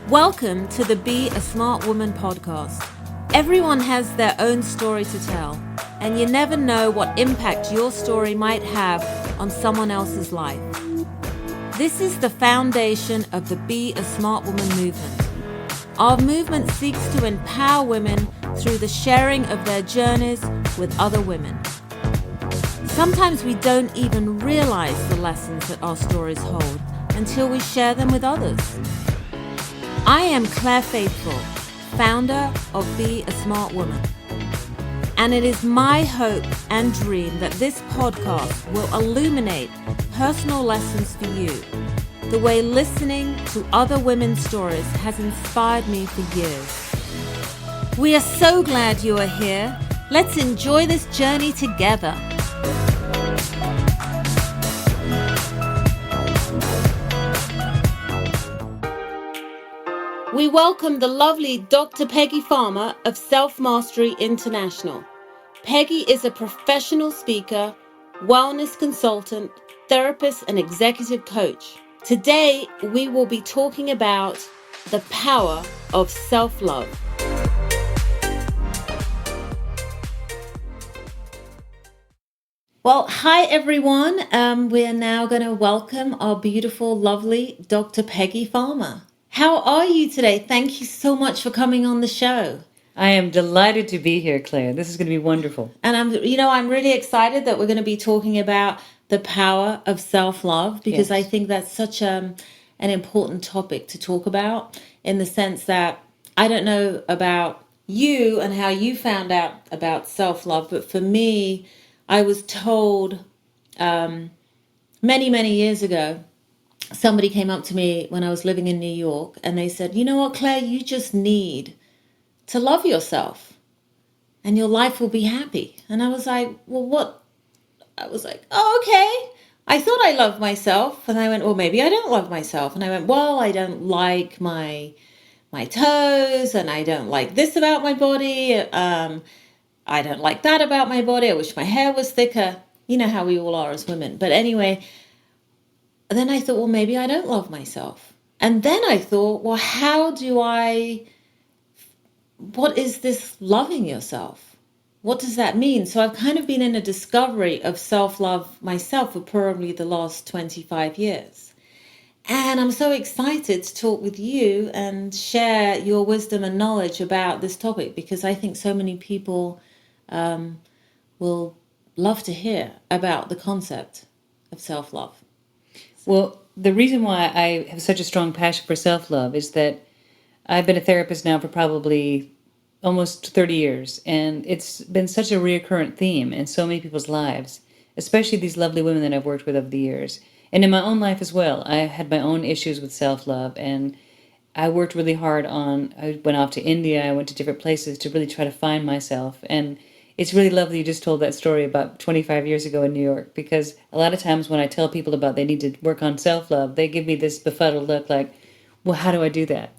Welcome to the Be a Smart Woman podcast. Everyone has their own story to tell, and you never know what impact your story might have on someone else's life. This is the foundation of the Be a Smart Woman movement. Our movement seeks to empower women through the sharing of their journeys with other women. Sometimes we don't even realize the lessons that our stories hold until we share them with others. I am Claire Faithfull, founder of Be a Smart Woman. And it is my hope and dream that this podcast will illuminate personal lessons for you, the way listening to other women's stories has inspired me for years. We are so glad you are here. Let's enjoy this journey together. We welcome the lovely Dr. Peggy Farmer of Self Mastery International. Peggy is a professional speaker, wellness consultant, therapist, and executive coach. Today, we will be talking about the power of self-love. Well, hi everyone. We are now going to welcome our beautiful, lovely Dr. Peggy Farmer. How are you today? Thank you so much for coming on the show. I am delighted to be here, Claire. This is going to be wonderful. And I'm really excited that we're going to be talking about the power of self-love because I think that's such an important topic to talk about, in the sense that I don't know about you and how you found out about self-love, but for me, I was told many, many years ago, somebody came up to me when I was living in New York and they said, you know what, Claire, you just need to love yourself and your life will be happy. And I was like, well, what? I was like, oh, okay. I thought I loved myself. And I went, well, maybe I don't love myself. And I went, well, I don't like my toes, and I don't like this about my body. I don't like that about my body. I wish my hair was thicker. You know how we all are as women. But anyway, then I thought, well, maybe I don't love myself. And then I thought, well, what is this loving yourself? What does that mean? So I've kind of been in a discovery of self-love myself for probably the last 25 years. And I'm so excited to talk with you and share your wisdom and knowledge about this topic, because I think so many people will love to hear about the concept of self-love. Well, the reason why I have such a strong passion for self-love is that I've been a therapist now for probably almost 30 years, and it's been such a recurrent theme in so many people's lives, especially these lovely women that I've worked with over the years. And in my own life as well, I had my own issues with self-love, and I worked really hard I went off to India, I went to different places to really try to find myself. And it's really lovely you just told that story about 25 years ago in New York, because a lot of times when I tell people about they need to work on self-love, they give me this befuddled look like, well, how do I do that?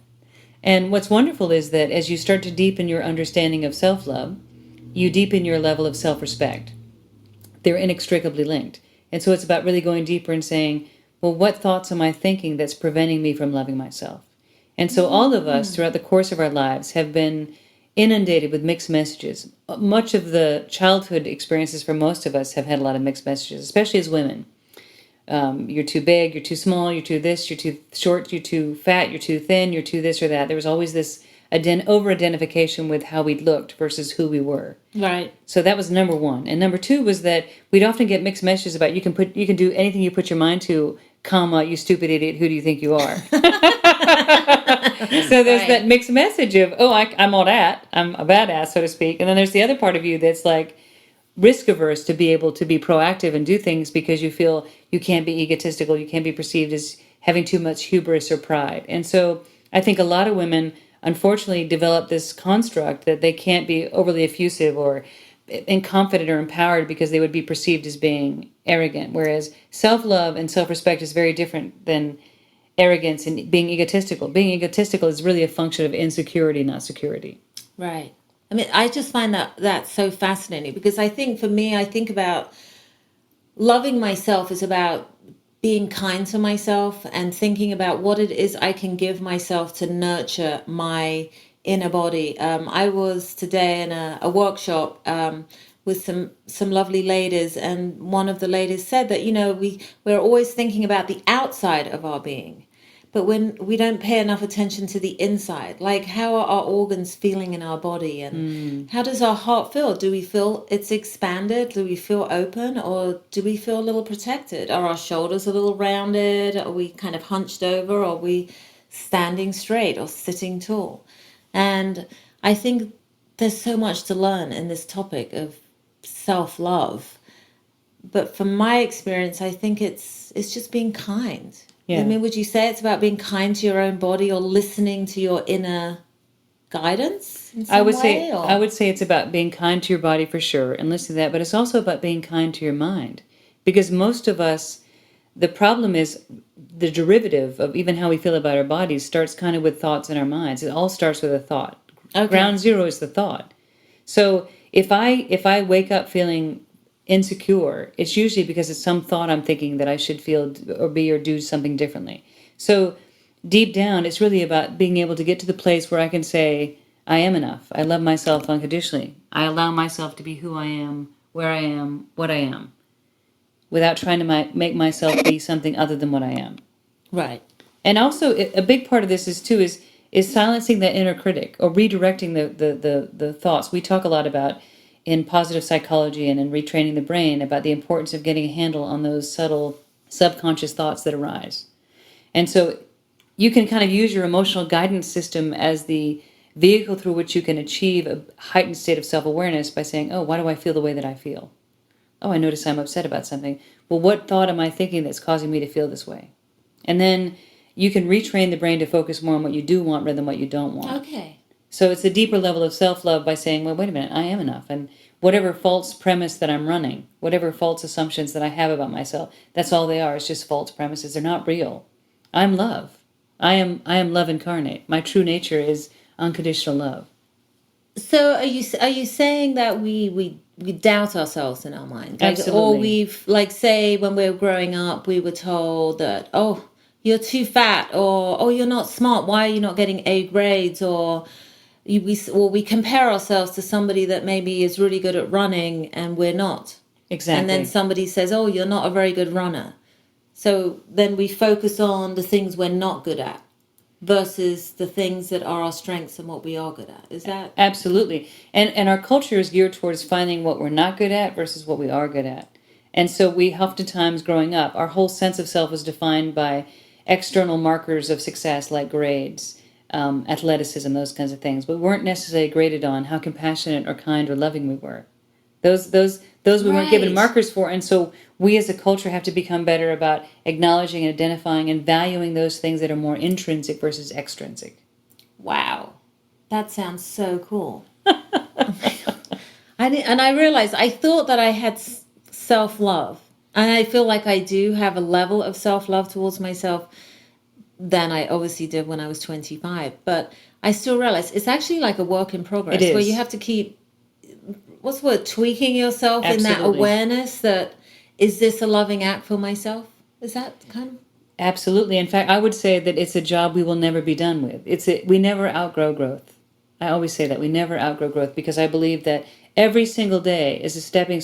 And what's wonderful is that as you start to deepen your understanding of self-love, you deepen your level of self-respect. They're inextricably linked. And so it's about really going deeper and saying, well, what thoughts am I thinking that's preventing me from loving myself? And so all of us throughout the course of our lives have been inundated with mixed messages. Much of the childhood experiences for most of us have had a lot of mixed messages, especially as women. You're too big, you're too small, you're too this, you're too short, you're too fat, you're too thin, you're too this or that. There was always this over-identification with how we looked versus who we were. Right. So that was number one. And number two was that we'd often get mixed messages about you can do anything you put your mind to, comma, you stupid idiot, who do you think you are? So there's that mixed message of, oh, I'm all that. I'm a badass, so to speak. And then there's the other part of you that's like risk averse to be able to be proactive and do things because you feel you can't be egotistical. You can't be perceived as having too much hubris or pride. And so I think a lot of women, unfortunately, develop this construct that they can't be overly effusive or confident or empowered because they would be perceived as being arrogant. Whereas self-love and self-respect is very different than arrogance and being egotistical. Being egotistical is really a function of insecurity, not security. Right. I mean, I just find that so fascinating, because I think for me, I think about loving myself is about being kind to myself and thinking about what it is I can give myself to nurture my inner body. I was today in a workshop with some lovely ladies, and one of the ladies said that, we're always thinking about the outside of our being. But when we don't pay enough attention to the inside, like how are our organs feeling in our body, and how does our heart feel? Do we feel it's expanded? Do we feel open, or do we feel a little protected? Are our shoulders a little rounded? Are we kind of hunched over? Or are we standing straight or sitting tall? And I think there's so much to learn in this topic of self-love. But from my experience, I think it's just being kind. Yeah. I mean, would you say it's about being kind to your own body or listening to your inner guidance in some way? I would say it's about being kind to your body for sure and listening to that, but it's also about being kind to your mind. Because most of us, the problem is the derivative of even how we feel about our bodies starts kind of with thoughts in our minds. It all starts with a thought. Okay. Ground zero is the thought. So if I wake up feeling insecure, it's usually because it's some thought I'm thinking that I should feel or be or do something differently. So deep down, it's really about being able to get to the place where I can say, I am enough. I love myself unconditionally. I allow myself to be who I am, where I am, what I am, without trying to make myself be something other than what I am. Right. And also, a big part of this is silencing that inner critic or redirecting the thoughts. We talk a lot about in positive psychology and in retraining the brain about the importance of getting a handle on those subtle subconscious thoughts that arise. And so you can kind of use your emotional guidance system as the vehicle through which you can achieve a heightened state of self-awareness by saying, oh, why do I feel the way that I feel? Oh, I notice I'm upset about something. Well, what thought am I thinking that's causing me to feel this way? And then you can retrain the brain to focus more on what you do want rather than what you don't want. Okay. So it's a deeper level of self-love by saying, well, wait a minute, I am enough. And whatever false premise that I'm running, whatever false assumptions that I have about myself, that's all they are. It's just false premises. They're not real. I'm love. I am love incarnate. My true nature is unconditional love. So are you saying that we doubt ourselves in our mind? Like, Absolutely. or we've, like, say when we were growing up, we were told that, oh, you're too fat, or oh, you're not smart. Why are you not getting A grades? Or we compare ourselves to somebody that maybe is really good at running and we're not. Exactly. And then somebody says, oh, you're not a very good runner. So then we focus on the things we're not good at versus the things that are our strengths and what we are good at. Is that? Absolutely. And our culture is geared towards finding what we're not good at versus what we are good at. And so we oftentimes growing up, our whole sense of self was defined by external markers of success like grades, athleticism, those kinds of things. But we weren't necessarily graded on how compassionate or kind or loving we were. Those we weren't given Right. markers for. And so we as a culture have to become better about acknowledging and identifying and valuing those things that are more intrinsic versus extrinsic. Wow. That sounds so cool. I realized I thought that I had self-love. And I feel like I do have a level of self-love towards myself than I obviously did when I was 25. But I still realize it's actually like a work in progress. It is. Where you have to keep, what's the word, tweaking yourself in that Absolutely. awareness that, is this a loving act for myself? Is that kind of... Absolutely. In fact, I would say that it's a job we will never be done with. We never outgrow growth. I always say that we never outgrow growth because I believe that every single day is a stepping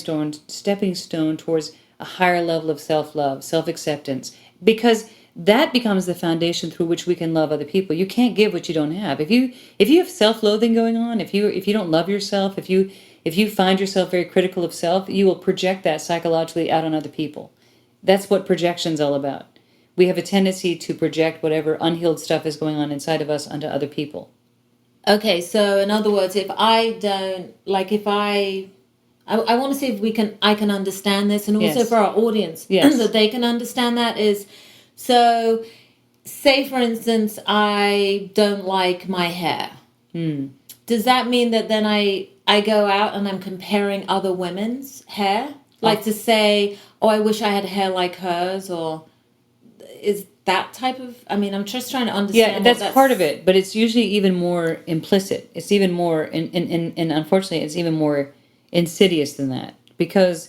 stone towards a higher level of self-love, self-acceptance, because that becomes the foundation through which we can love other people. You can't give what you don't have. If you have self-loathing going on, if you don't love yourself, if you find yourself very critical of self, you will project that psychologically out on other people. That's what projection's all about. We have a tendency to project whatever unhealed stuff is going on inside of us onto other people. Okay, so in other words, if I don't, like if I want to see if I can understand this, and also Yes. for our audience, Yes. that they can understand that is, so say for instance, I don't like my hair. Does that mean that then I go out and I'm comparing other women's hair? Like to say, oh, I wish I had hair like hers, or is that type of, I mean, I'm just trying to understand. Yeah, that's part of it, but it's usually even more implicit. It's even more, and unfortunately, it's even more insidious than that. Because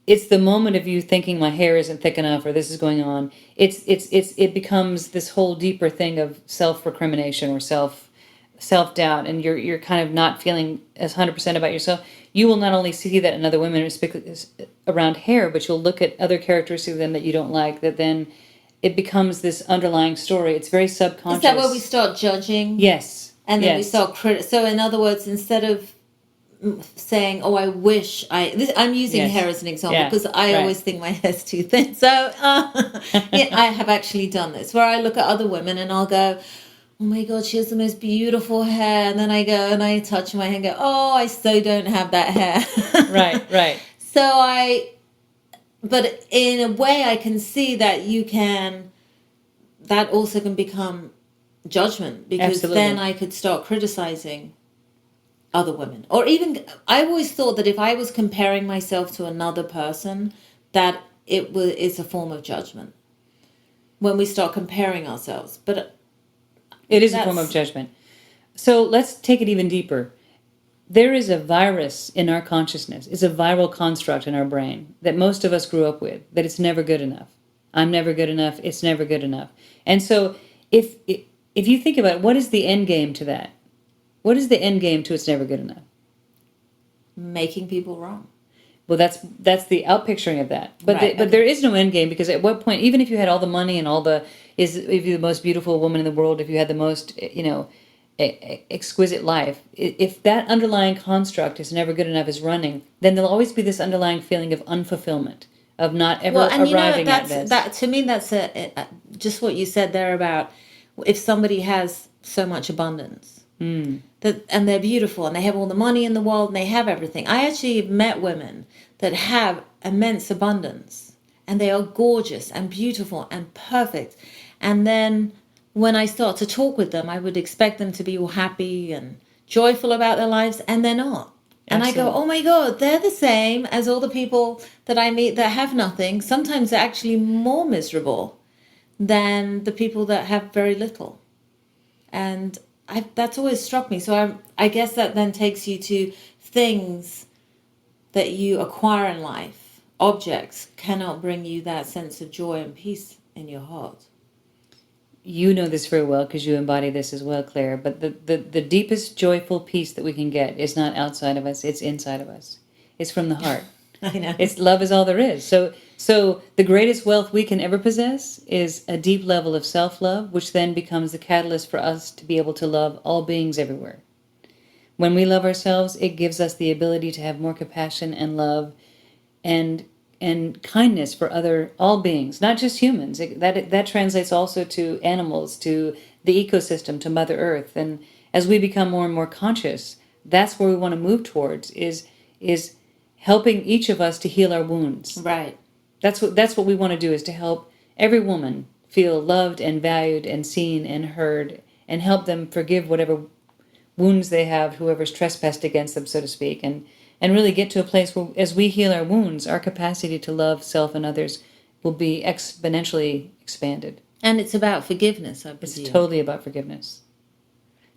it's the moment of you thinking my hair isn't thick enough or this is going on. It becomes this whole deeper thing of self-recrimination or self-doubt, and you're kind of not feeling as 100% about yourself. You will not only see that in other women around hair, but you'll look at other characteristics of them that you don't like, that then it becomes this underlying story. It's very subconscious. Is that where we start judging? Yes. And then we Yes. start So in other words, instead of saying, "Oh, I wish I'm using Yes. hair as an example Yeah, because I right. always think my hair's too thin. So yeah, I have actually done this where I look at other women and I'll go, "Oh my God, she has the most beautiful hair," and then I go and I touch my hair and go, "Oh, I so don't have that hair." Right. But in a way, I can see that that also can become judgment, because Absolutely. then I could start criticizing other women. Or even, I always thought that if I was comparing myself to another person, that it's a form of judgment when we start comparing ourselves. But it is a form of judgment. So let's take it even deeper. There is a virus in our consciousness. It's a viral construct in our brain that most of us grew up with, that it's never good enough. I'm never good enough. It's never good enough. And so if you think about it, what is the end game to that? What is the end game to it's never good enough? making people wrong. Well, that's the outpicturing of that. But Right, but there is no end game, because at what point, even if you had all the money and if you're the most beautiful woman in the world, if you had the most, exquisite life, if that underlying construct is never good enough is running, then there'll always be this underlying feeling of unfulfillment, of not ever arriving at this. That to me, that's just what you said there about if somebody has so much abundance. And they're beautiful and they have all the money in the world and they have everything. I actually have met women that have immense abundance and they are gorgeous and beautiful and perfect. And then when I start to talk with them, I would expect them to be all happy and joyful about their lives, and they're not. And Absolutely. I go, oh my God, they're the same as all the people that I meet that have nothing. Sometimes they're actually more miserable than the people that have very little. And that's always struck me. So I guess that then takes you to things that you acquire in life. Objects cannot bring you that sense of joy and peace in your heart. You know this very well because you embody this as well, Claire. But the deepest joyful peace that we can get is not outside of us. It's inside of us. It's from the heart. I know. It's love is all there is. So the greatest wealth we can ever possess is a deep level of self-love, which then becomes the catalyst for us to be able to love all beings everywhere. When we love ourselves, it gives us the ability to have more compassion and love and kindness for all beings, not just humans. That translates also to animals, to the ecosystem, to Mother Earth. And as we become more and more conscious, that's where we want to move towards, is helping each of us to heal our wounds. Right. That's what we want to do, is to help every woman feel loved and valued and seen and heard, and help them forgive whatever wounds they have, whoever's trespassed against them, so to speak, and really get to a place where, as we heal our wounds, our capacity to love self and others will be exponentially expanded. And it's about forgiveness, I believe. It's totally about forgiveness.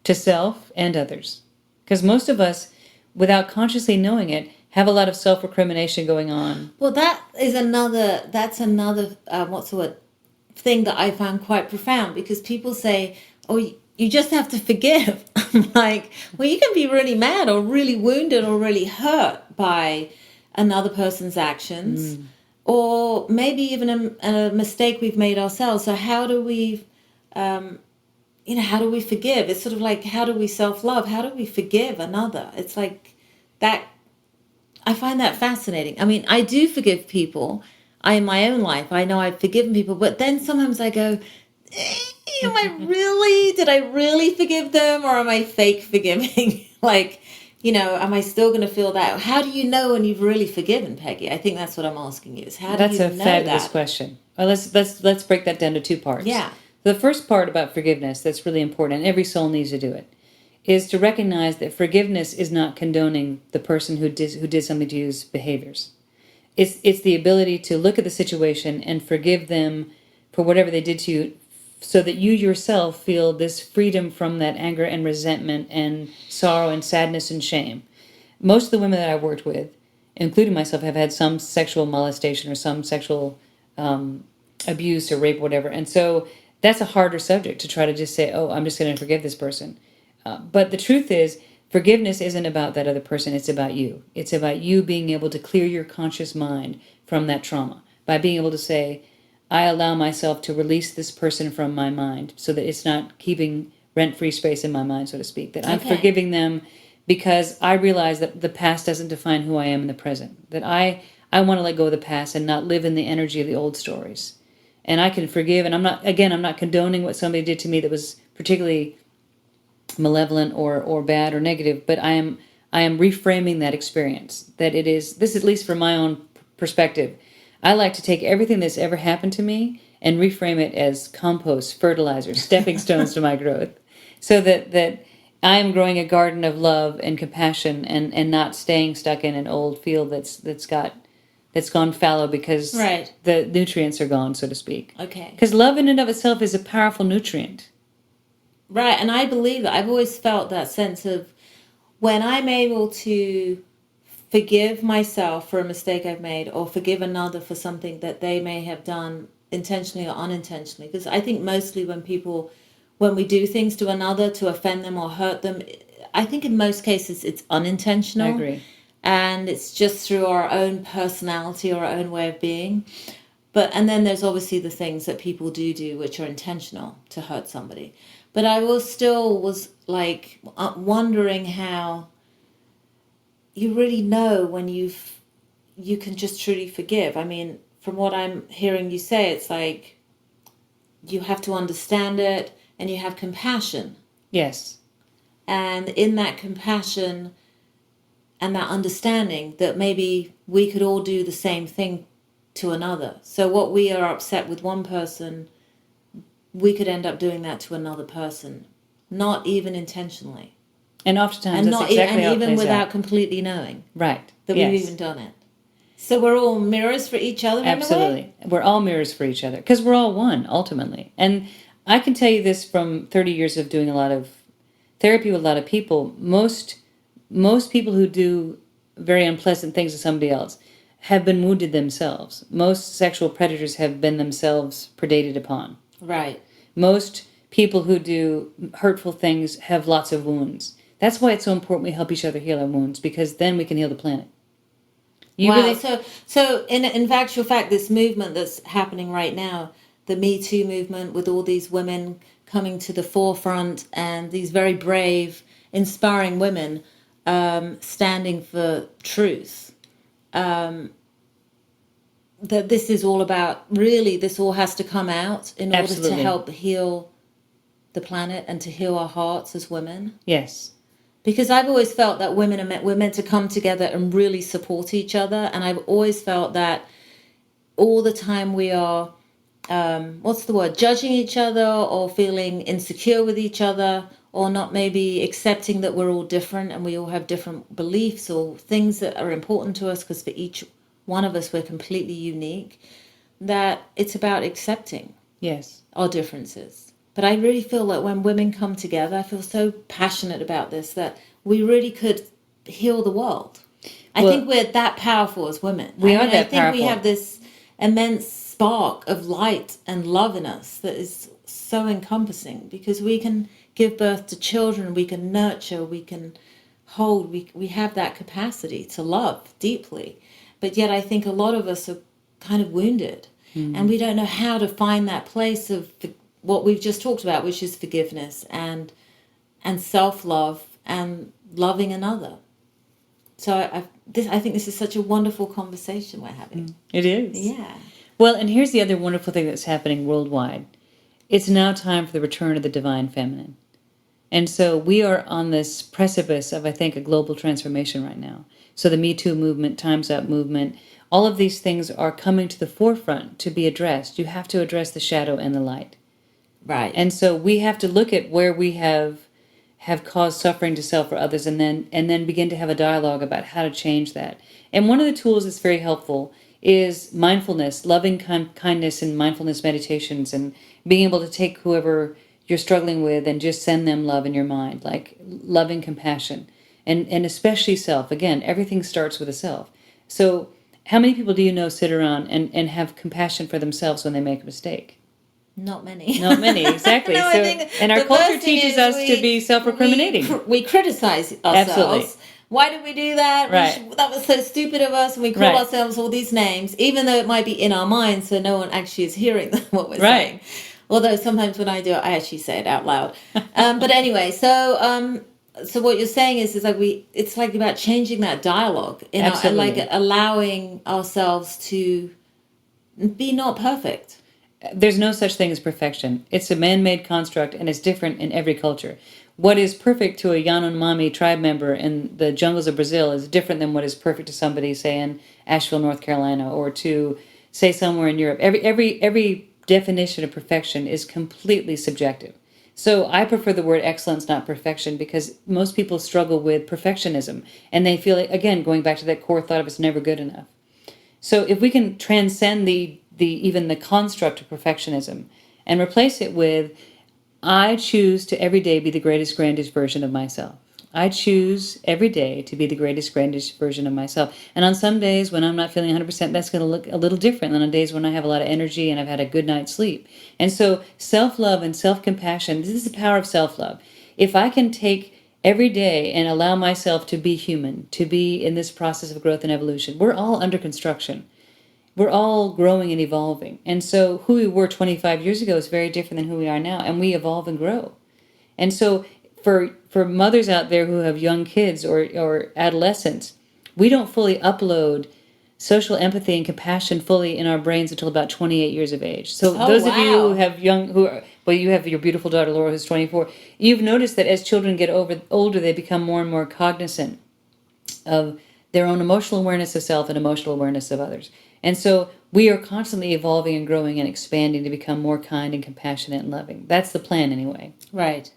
To self and others. Because most of us, without consciously knowing it, have a lot of self-recrimination going on. Well, that's another what's the word, thing that I found quite profound, because people say, oh, you just have to forgive. I'm like, well, you can be really mad or really wounded or really hurt by another person's actions, or maybe even a mistake we've made ourselves. So how do we forgive? It's sort of like, how do we self-love? How do we forgive another? It's like that. I find that fascinating. I mean, I do forgive people. In my own life, I know I've forgiven people, but then sometimes I go, did I really forgive them, or am I fake forgiving? Like, am I still going to feel that? How do you know when you've really forgiven, Peggy? I think that's what I'm asking you, is how do you know that? That's a fabulous question. Well, let's break that down to two parts. Yeah. The first part about forgiveness, that's really important, and every soul needs to do it, is to recognize that forgiveness is not condoning the person who did something to you's behaviors. It's the ability to look at the situation and forgive them for whatever they did to you, so that you yourself feel this freedom from that anger and resentment and sorrow and sadness and shame. Most of the women that I've worked with, including myself, have had some sexual molestation or some sexual abuse or rape or whatever. And so that's a harder subject to try to just say, oh, I'm just going to forgive this person. But the truth is, forgiveness isn't about that other person. It's about you. It's about you being able to clear your conscious mind from that trauma by being able to say, I allow myself to release this person from my mind so that it's not keeping rent-free space in my mind, so to speak, that I'm forgiving them because I realize that the past doesn't define who I am in the present, that I want to let go of the past and not live in the energy of the old stories. And I can forgive, and I'm not condoning what somebody did to me that was particularly malevolent or bad or negative, but I am reframing that experience, that it is, this at least from my own perspective, I like to take everything that's ever happened to me and reframe it as compost, fertilizer, stepping stones to my growth, so that I am growing a garden of love and compassion and not staying stuck in an old field that's gone fallow because the nutrients are gone, so to speak. Okay. Because love in and of itself is a powerful nutrient. Right, and I believe that. I've always felt that sense of when I'm able to forgive myself for a mistake I've made or forgive another for something that they may have done intentionally or unintentionally. Because I think mostly when we do things to another to offend them or hurt them, I think in most cases it's unintentional. I agree. And it's just through our own personality or our own way of being. And then there's obviously the things that people do which are intentional to hurt somebody. But I was like wondering how you really know when you can just truly forgive. I mean, from what I'm hearing you say, it's like you have to understand it and you have compassion. Yes. And in that compassion and that understanding that maybe we could all do the same thing to another. So what we are upset with one person, we could end up doing that to another person, not even intentionally. And oftentimes that's exactly how it even plays without out. completely knowing. Right. That Yes. we've even done it. So we're all mirrors for each other. Absolutely. We're all mirrors for each other because we're all one ultimately. And I can tell you this from 30 years of doing a lot of therapy with a lot of people. Most people who do very unpleasant things to somebody else have been wounded themselves. Most sexual predators have been themselves predated upon. Right. Most people who do hurtful things have lots of wounds. That's why it's so important we help each other heal our wounds, because then we can heal the planet. So in actual fact, this movement that's happening right now, the Me2 movement, with all these women coming to the forefront and these very brave, inspiring women standing for truth, that this is all about, really, this all has to come out in order to help heal the planet and to heal our hearts as women. Yes. Because I've always felt that we're meant to come together and really support each other. And I've always felt that all the time we are, judging each other or feeling insecure with each other or not maybe accepting that we're all different and we all have different beliefs or things that are important to us, because for each one of us we're completely unique, that it's about accepting our differences. But I really feel that when women come together, I feel so passionate about this, that we really could heal the world. I think we're that powerful as women. I think we have this immense spark of light and love in us that is so encompassing, because we can give birth to children, we can nurture, we can hold, we have that capacity to love deeply. But yet I think a lot of us are kind of wounded, and we don't know how to find that place of what we've just talked about, which is forgiveness and self-love and loving another. So I think this is such a wonderful conversation we're having. It is. Yeah. Well, and here's the other wonderful thing that's happening worldwide. It's now time for the return of the divine feminine. And so we are on this precipice of, I think, a global transformation right now. So the Me2 movement, Time's Up movement, all of these things are coming to the forefront to be addressed. You have to address the shadow and the light. Right. And so we have to look at where we have caused suffering to self or others, and then begin to have a dialogue about how to change that. And one of the tools that's very helpful is mindfulness, loving kindness and mindfulness meditations, and being able to take whoever you're struggling with and just send them love in your mind, like loving compassion, and especially self. Again, everything starts with a self. So how many people do you know sit around and have compassion for themselves when they make a mistake? Not many. Not many, exactly. No, So, I think and our the culture first thing teaches is us to be self-recriminating. we criticize Absolutely. ourselves. Why did we do that? Right. That was so stupid of us. And we call Right. ourselves all these names, even though it might be in our minds, so no one actually is hearing what we're Right. saying. Although sometimes when I do it, I actually say it out loud. But anyway, so what you're saying is like it's like about changing that dialogue in our, and Absolutely. like allowing ourselves to be not perfect. There's no such thing as perfection. It's a man-made construct, and it's different in every culture. What is perfect to a Yanomami tribe member in the jungles of Brazil is different than what is perfect to somebody, say, in Asheville, North Carolina, or to, say, somewhere in Europe. Every definition of perfection is completely subjective. So I prefer the word excellence, not perfection, because most people struggle with perfectionism, and they feel, again, going back to that core thought of it's never good enough. So if we can transcend even the construct of perfectionism and replace it with, I choose to every day be the greatest, grandest version of myself. I choose every day to be the greatest, grandest version of myself. And on some days when I'm not feeling 100%, that's going to look a little different than on days when I have a lot of energy and I've had a good night's sleep. And so self-love and self-compassion, this is the power of self-love. If I can take every day and allow myself to be human, to be in this process of growth and evolution, we're all under construction. We're all growing and evolving. And so who we were 25 years ago is very different than who we are now. And we evolve and grow. And so for mothers out there who have young kids or adolescents, we don't fully upload social empathy and compassion fully in our brains until about 28 years of age. So those of you who have you have your beautiful daughter Laura who's 24, you've noticed that as children get older, they become more and more cognizant of their own emotional awareness of self and emotional awareness of others. And so we are constantly evolving and growing and expanding to become more kind and compassionate and loving. That's the plan anyway. Right.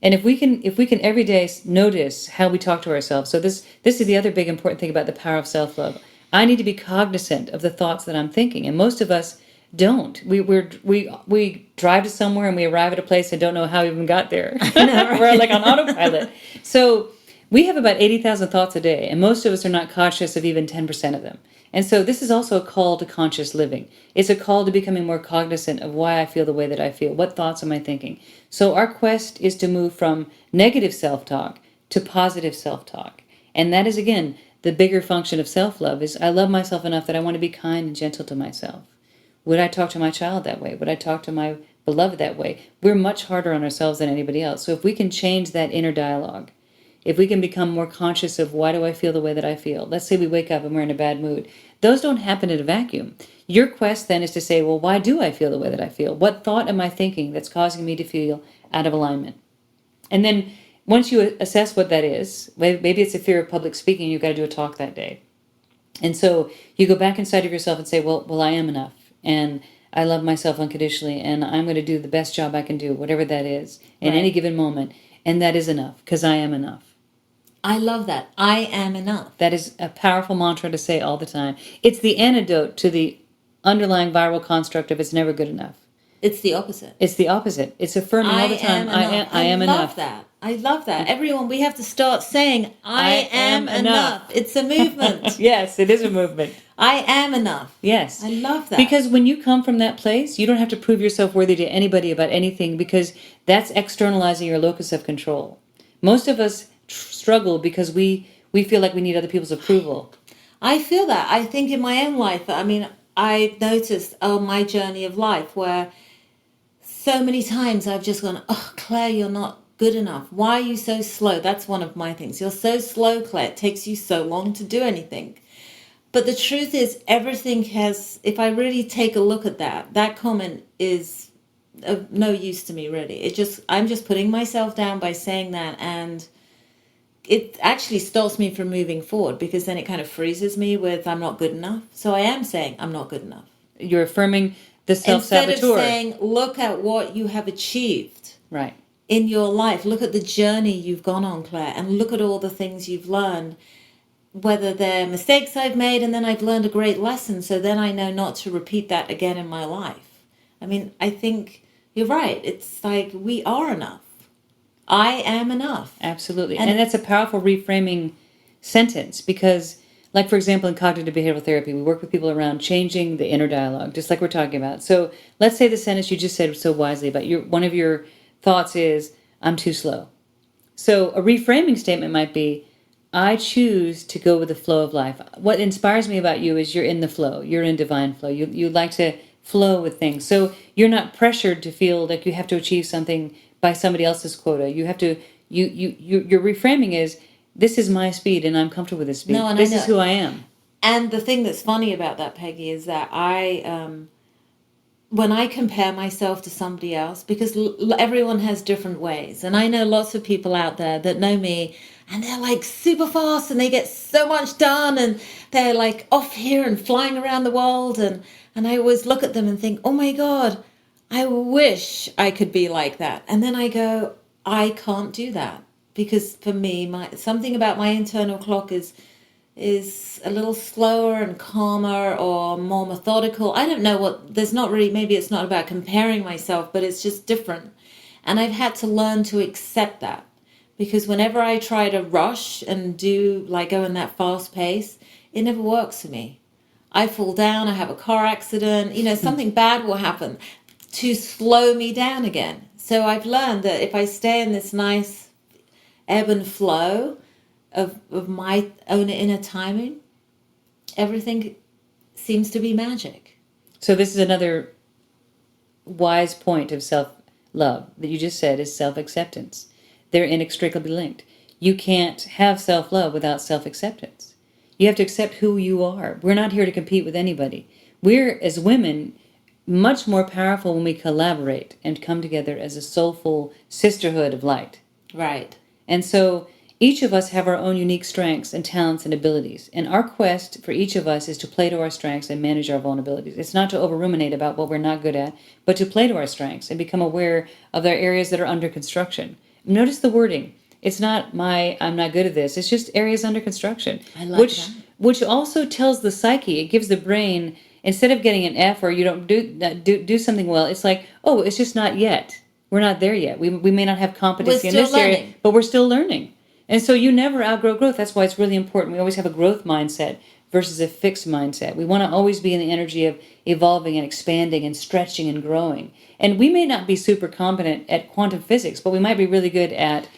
And if we can every day notice how we talk to ourselves. So this is the other big important thing about the power of self-love. I need to be cognizant of the thoughts that I'm thinking, and most of us don't. We drive to somewhere and we arrive at a place and don't know how we even got there. We're like on autopilot. So we have about 80,000 thoughts a day, and most of us are not conscious of even 10% of them. And so this is also a call to conscious living. It's a call to becoming more cognizant of why I feel the way that I feel. What thoughts am I thinking? So our quest is to move from negative self-talk to positive self-talk. And that is, again, the bigger function of self-love is I love myself enough that I want to be kind and gentle to myself. Would I talk to my child that way? Would I talk to my beloved that way? We're much harder on ourselves than anybody else. So if we can change that inner dialogue, if we can become more conscious of why do I feel the way that I feel. Let's say we wake up and we're in a bad mood. Those don't happen in a vacuum. Your quest then is to say, well, why do I feel the way that I feel? What thought am I thinking that's causing me to feel out of alignment? And then once you assess what that is, maybe it's a fear of public speaking, you've got to do a talk that day. And so you go back inside of yourself and say, well, I am enough. And I love myself unconditionally. And I'm going to do the best job I can do, whatever that is, in any given moment. And that is enough, because I am enough. I love that. I am enough. That is a powerful mantra to say all the time. It's the antidote to the underlying viral construct of it's never good enough. It's the opposite. It's the opposite. It's affirming all the time, I am enough. I love that. Everyone, we have to start saying, I am enough. It's a movement. Yes, it is a movement. I am enough. Yes. I love that. Because when you come from that place, you don't have to prove yourself worthy to anybody about anything, because that's externalizing your locus of control. Most of us struggle because we feel like we need other people's approval. I feel that. I think in my own life, I noticed on my journey of life where so many times I've just gone, oh, Claire, you're not good enough. Why are you so slow? That's one of my things. You're so slow, Claire. It takes you so long to do anything. But the truth is, everything has, if I really take a look at that comment is of no use to me, really. I'm just putting myself down by saying that, and it actually stops me from moving forward, because then it kind of freezes me with I'm not good enough. So I am saying I'm not good enough. You're affirming the self-saboteur. Instead of saying, look at what you have achieved. Right. In your life. Look at the journey you've gone on, Claire, and look at all the things you've learned. Whether they're mistakes I've made, and then I've learned a great lesson, so then I know not to repeat that again in my life. I think you're right. It's like we are enough. I am enough. Absolutely. And that's a powerful reframing sentence, because Like, for example, in cognitive behavioral therapy, we work with people around changing the inner dialogue, just like we're talking about. So let's say the sentence you just said so wisely about one of your thoughts is, I'm too slow. So a reframing statement might be, I choose to go with the flow of life. What inspires me about you is you're in the flow. You're in divine flow. You like to flow with things. So you're not pressured to feel like you have to achieve something by somebody else's quota. You have to, your reframing is, this is my speed and I'm comfortable with this speed. No, and this is who I am. And the thing that's funny about that, Peggy, is that when I compare myself to somebody else, because everyone has different ways, and I know lots of people out there that know me, and they're like super fast, and they get so much done, and they're like off here and flying around the world, and I always look at them and think, oh my God, I wish I could be like that. And then I go, I can't do that, because for me, something about my internal clock is a little slower and calmer or more methodical. I don't know there's not really, maybe it's not about comparing myself, but it's just different. And I've had to learn to accept that, because whenever I try to rush and go in that fast pace, it never works for me. I fall down, I have a car accident, something bad will happen to slow me down again. So I've learned that if I stay in this nice ebb and flow of my own inner timing, everything seems to be magic. So this is another wise point of self-love that you just said is self-acceptance. They're inextricably linked. You can't have self-love without self-acceptance. You have to accept who you are. We're not here to compete with anybody. We're, as women, much more powerful when we collaborate and come together as a soulful sisterhood of light. Right. And so each of us have our own unique strengths and talents and abilities. And our quest for each of us is to play to our strengths and manage our vulnerabilities. It's not to over-ruminate about what we're not good at, but to play to our strengths and become aware of their areas that are under construction. Notice the wording. It's not I'm not good at this. It's just areas under construction. I like that. Which also tells the psyche, it gives the brain, instead of getting an F or you don't do something well, it's like, oh, it's just not yet. We're not there yet. We may not have competency in this area, but we're still learning. And so you never outgrow growth. That's why it's really important. We always have a growth mindset versus a fixed mindset. We want to always be in the energy of evolving and expanding and stretching and growing. And we may not be super competent at quantum physics, but we might be really good at,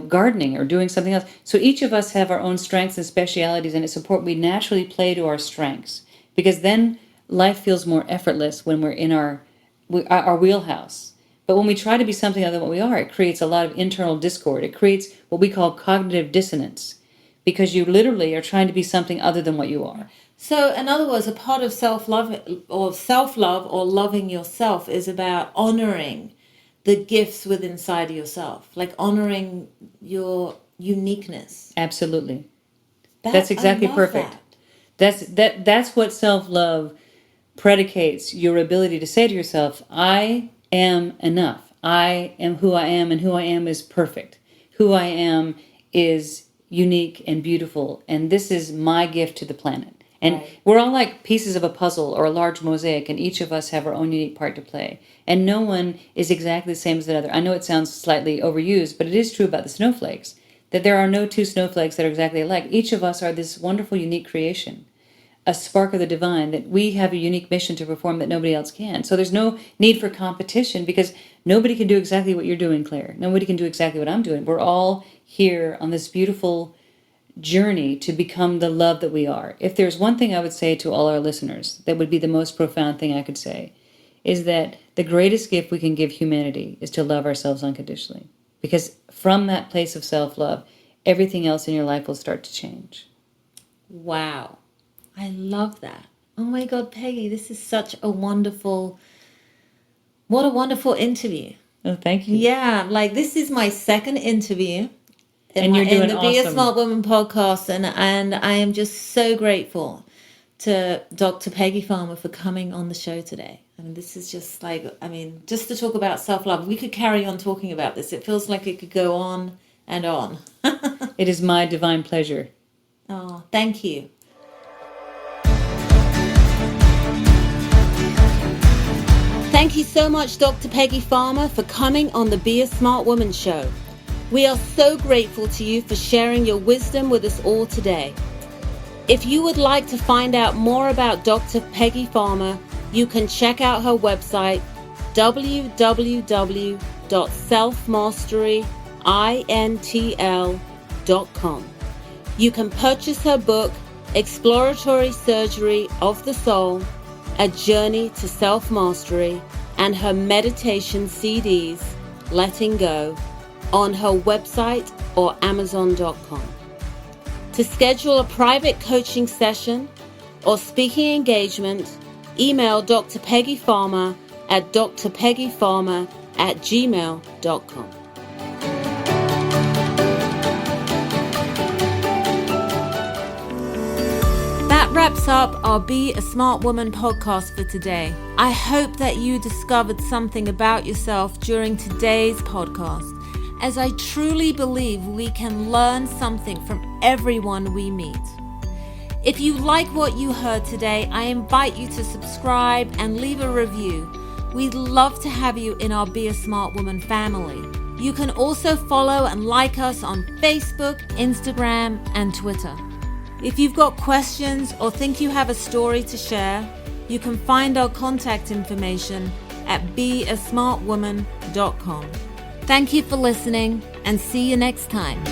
gardening or doing something else. So each of us have our own strengths and specialities, and it's important we naturally play to our strengths, because then life feels more effortless when we're in our wheelhouse. But when we try to be something other than what we are, it creates a lot of internal discord. It creates what we call cognitive dissonance, because you literally are trying to be something other than what you are. So, in other words, a part of self-love or loving yourself is about honoring the gifts within inside of yourself, like honoring your uniqueness. Absolutely. That's exactly perfect. That's what self-love predicates, your ability to say to yourself, I am enough. I am who I am, and who I am is perfect. Who I am is unique and beautiful, and this is my gift to the planet. And we're all like pieces of a puzzle or a large mosaic, and each of us have our own unique part to play. And no one is exactly the same as the other. I know it sounds slightly overused, but it is true about the snowflakes, that there are no two snowflakes that are exactly alike. Each of us are this wonderful, unique creation, a spark of the divine, that we have a unique mission to perform that nobody else can. So there's no need for competition, because nobody can do exactly what you're doing, Claire. Nobody can do exactly what I'm doing. We're all here on this beautiful journey to become the love that we are. If there's one thing I would say to all our listeners, that would be the most profound thing I could say, is that the greatest gift we can give humanity is to love ourselves unconditionally. Because from that place of self-love, everything else in your life will start to change. Wow. I love that. Oh my God, Peggy, this is such what a wonderful interview. Oh, thank you. Yeah, like this is my second interview and you're doing the awesome. Be a Smart Woman podcast, and I am just so grateful to Dr. Peggy Farmer for coming on the show today. I mean, this is just just to talk about self-love. We could carry on talking about this. It feels like it could go on and on. It is my divine pleasure. Oh, thank you. Thank you so much, Dr. Peggy Farmer, for coming on the Be a Smart Woman show. We are so grateful to you for sharing your wisdom with us all today. If you would like to find out more about Dr. Peggy Farmer, you can check out her website www.selfmasteryintl.com. You can purchase her book, Exploratory Surgery of the Soul, A Journey to Self-Mastery, and her meditation CDs, Letting Go, on her website or Amazon.com. To schedule a private coaching session or speaking engagement, email Dr. Peggy Farmer at drpeggyfarmer@gmail.com. That wraps up our Be a Smart Woman podcast for today. I hope that you discovered something about yourself during today's podcast, as I truly believe we can learn something from everyone we meet. If you like what you heard today, I invite you to subscribe and leave a review. We'd love to have you in our Be a Smart Woman family. You can also follow and like us on Facebook, Instagram, and Twitter. If you've got questions or think you have a story to share, you can find our contact information at beasmartwoman.com. Thank you for listening, and see you next time.